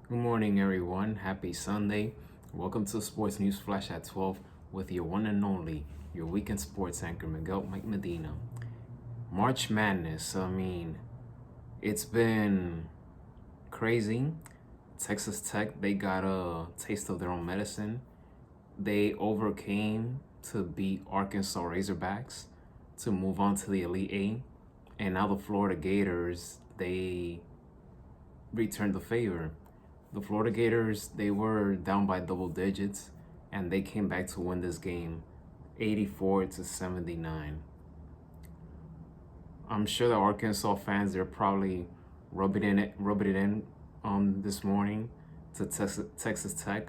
Good morning, everyone. Happy Sunday. Welcome to Sports News Flash at 12 with your one and only, your weekend sports anchor, Mike Medina. March Madness, it's been crazy. Texas Tech, they got a taste of their own medicine. They overcame to beat Arkansas Razorbacks to move on to the Elite Eight. And now the Florida Gators, they returned the favor. The Florida Gators, they were down by double digits and they came back to win this game 84-79. I'm sure the Arkansas fans, they're probably rubbing it in this morning to Texas Tech,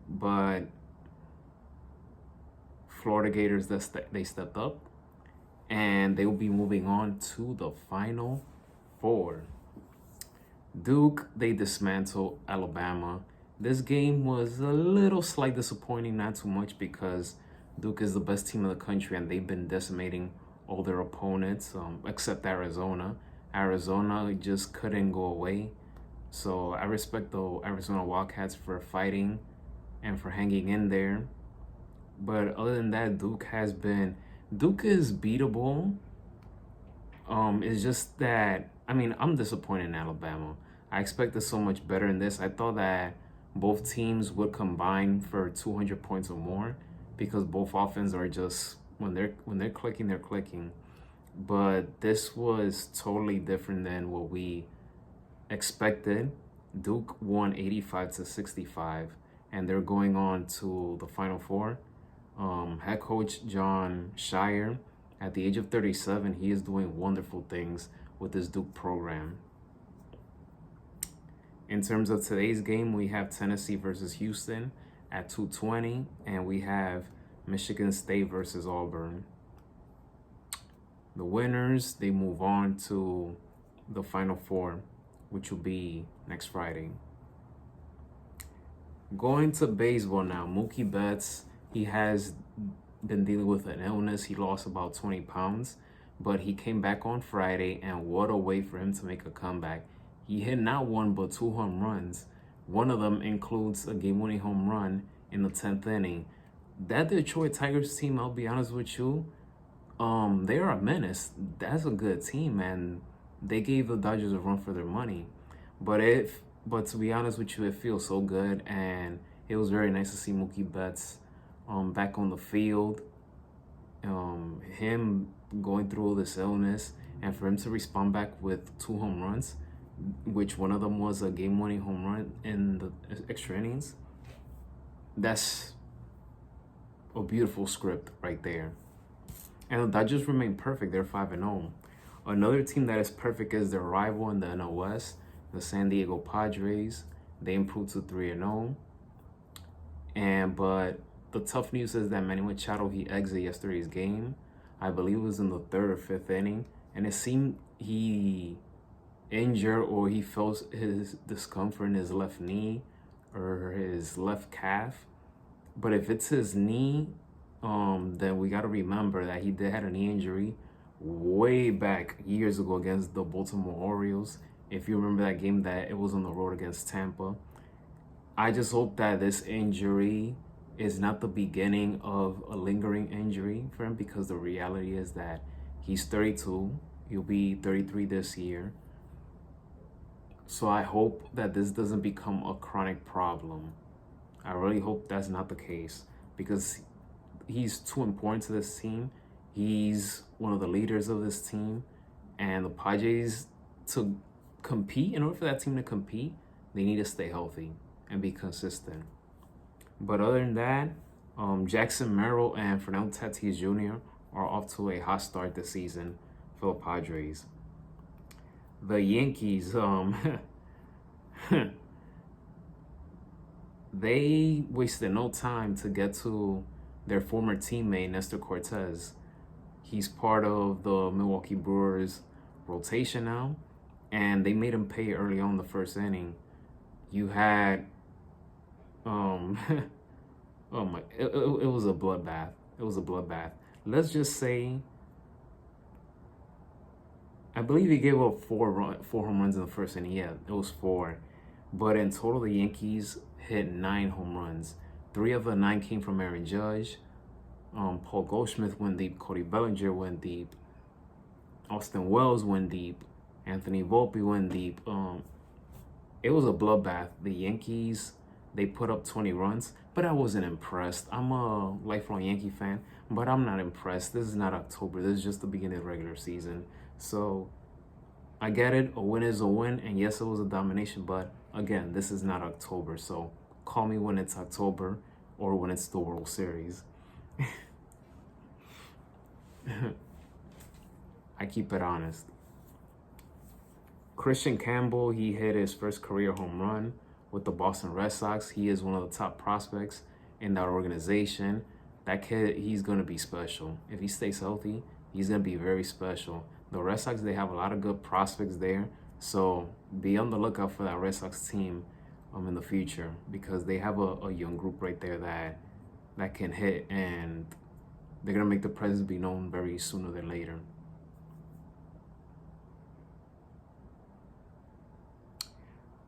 but Florida Gators, they stepped up and they will be moving on to the Final Four. Duke, they dismantled Alabama. This game was a little slight disappointing, not too much, because Duke is the best team in the country and they've been decimating all their opponents, except Arizona. Arizona just couldn't go away. So I respect the Arizona Wildcats for fighting and for hanging in there. But other than that, Duke is beatable. It's just that I'm disappointed in Alabama. I expected so much better in this. I thought that both teams would combine for 200 points or more because both offenses are just when they're clicking, they're clicking. But this was totally different than what we expected. Duke won 85-65, and they're going on to the Final Four. Head coach John Shire, at the age of 37, he is doing wonderful things with this Duke program. In terms of today's game, we have Tennessee versus Houston at 2:20, and we have Michigan State versus Auburn. The winners, they move on to the Final Four, which will be next Friday. Going to baseball now, Mookie Betts, he has been dealing with an illness. He lost about 20 pounds, but he came back on Friday, and what a way for him to make a comeback. He hit not one, but two home runs. One of them includes a game-winning home run in the 10th inning. That Detroit Tigers team, I'll be honest with you, they are a menace. That's a good team, and they gave the Dodgers a run for their money. But to be honest with you, it feels so good, and it was very nice to see Mookie Betts back on the field. Him going through all this illness, and for him to respond back with two home runs, which one of them was a game-winning home run in the extra innings. That's a beautiful script right there. And the Dodgers remain perfect. They're 5-0. Another team that is perfect is their rival in the NL West, the San Diego Padres. They improved to 3-0. But the tough news is that Manny Machado, he exited yesterday's game. I believe it was in the third or fifth inning, and it seemed he injured or he felt his discomfort in his left knee or his left calf. But if it's his knee, then we got to remember that he did have a knee injury way back years ago against the Baltimore Orioles. If you remember that game, that it was on the road against Tampa. I just hope that this injury is not the beginning of a lingering injury for him, because the reality is that he's 32. He'll be 33 this year. So I hope that this doesn't become a chronic problem. I really hope that's not the case, because he's too important to this team. He's one of the leaders of this team, and the Padres, to compete, in order for that team to compete, they need to stay healthy and be consistent. But other than that, Jackson Merrill and Fernando Tatis Jr. are off to a hot start this season for the Padres. The Yankees, they wasted no time to get to their former teammate, Nestor Cortez. He's part of the Milwaukee Brewers rotation now, and they made him pay early on the first inning. You had, oh my, it was a bloodbath. It was a bloodbath. Let's just say, I believe he gave up four home runs in the first inning. Yeah, it was four. But in total, the Yankees hit 9 home runs. 3 of the 9 came from Aaron Judge. Paul Goldschmidt went deep. Cody Bellinger went deep. Austin Wells went deep. Anthony Volpe went deep. It was a bloodbath. The Yankees, they put up 20 runs, but I wasn't impressed. I'm a lifelong Yankee fan, but I'm not impressed. This is not October. This is just the beginning of the regular season. So I get it. A win is a win. And yes, it was a domination, but again, this is not October. So call me when it's October or when it's the World Series. I keep it honest. Christian Campbell, he hit his first career home run with the Boston Red Sox. He is one of the top prospects in that organization. That kid, he's going to be special. If he stays healthy, he's going to be very special. The Red Sox, they have a lot of good prospects there. So be on the lookout for that Red Sox team in the future, because they have a young group right there that can hit, and they're going to make the presence be known very sooner than later.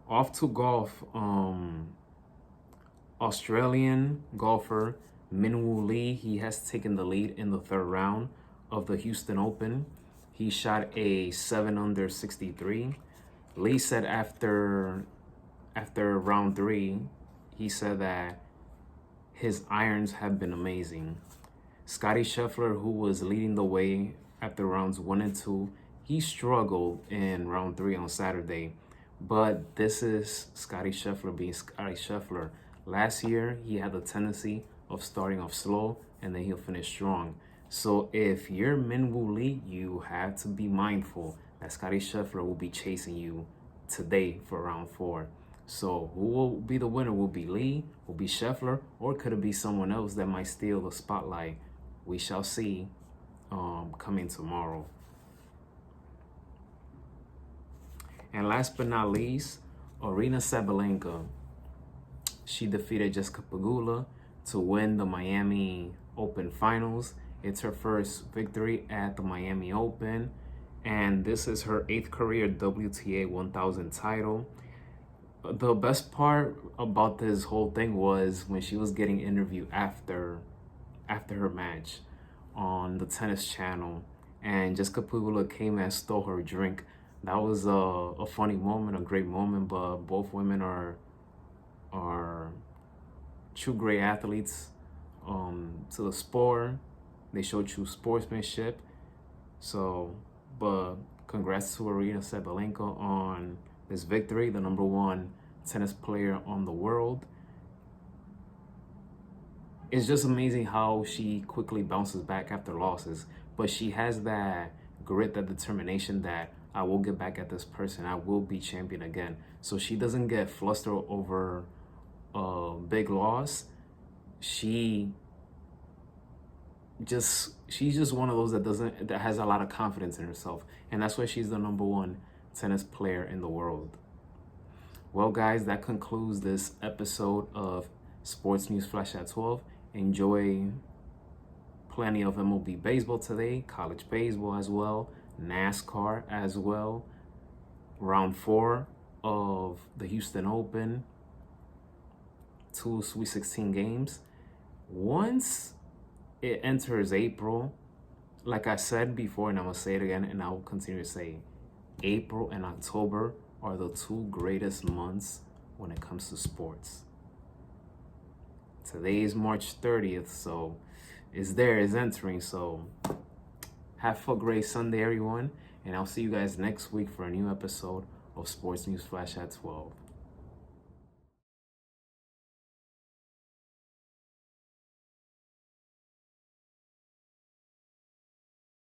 Off to golf, Australian golfer Minwoo Lee, he has taken the lead in the third round of the Houston Open. He shot a 7 under 63. Lee said after round 3, he said that his irons have been amazing. Scotty Scheffler, who was leading the way after rounds 1 and 2, he struggled in round 3 on Saturday. But this is Scotty Scheffler being Scotty Scheffler. Last year, he had the tendency of starting off slow and then he'll finish strong. So if you're Minwoo Lee, you have to be mindful that Scotty Scheffler will be chasing you today for round 4. So who will be the winner? Will be Lee? Will be Scheffler? Or could it be someone else that might steal the spotlight? We shall see coming tomorrow. And last but not least, Aryna Sabalenka. She defeated Jessica Pegula to win the Miami Open Finals. It's her first victory at the Miami Open, and this is her 8th career WTA 1000 title. The best part about this whole thing was when she was getting interviewed after her match on the Tennis Channel, and Jessica Pegula came and stole her drink. That was a funny moment, a great moment, but both women are true great athletes to the sport. They show true sportsmanship. So, but congrats to Aryna Sabalenka on this victory, the #1 tennis player on the world. It's just amazing how she quickly bounces back after losses, but she has that grit, that determination that I will get back at this person. I will be champion again. So she doesn't get flustered over a big loss. She's just one of those that has a lot of confidence in herself, and that's why she's the #1 tennis player in the world. Well, guys, that concludes this episode of Sports News Flash at 12. Enjoy plenty of MLB baseball today, college baseball as well, NASCAR as well. Round 4 of the Houston Open. 2 Sweet 16 games. Once it enters April, like I said before, and I'm going to say it again, and I will continue to say, April and October are the 2 greatest months when it comes to sports. Today is March 30th, so it's entering. So have a great Sunday, everyone, and I'll see you guys next week for a new episode of Sports News Flash at 12.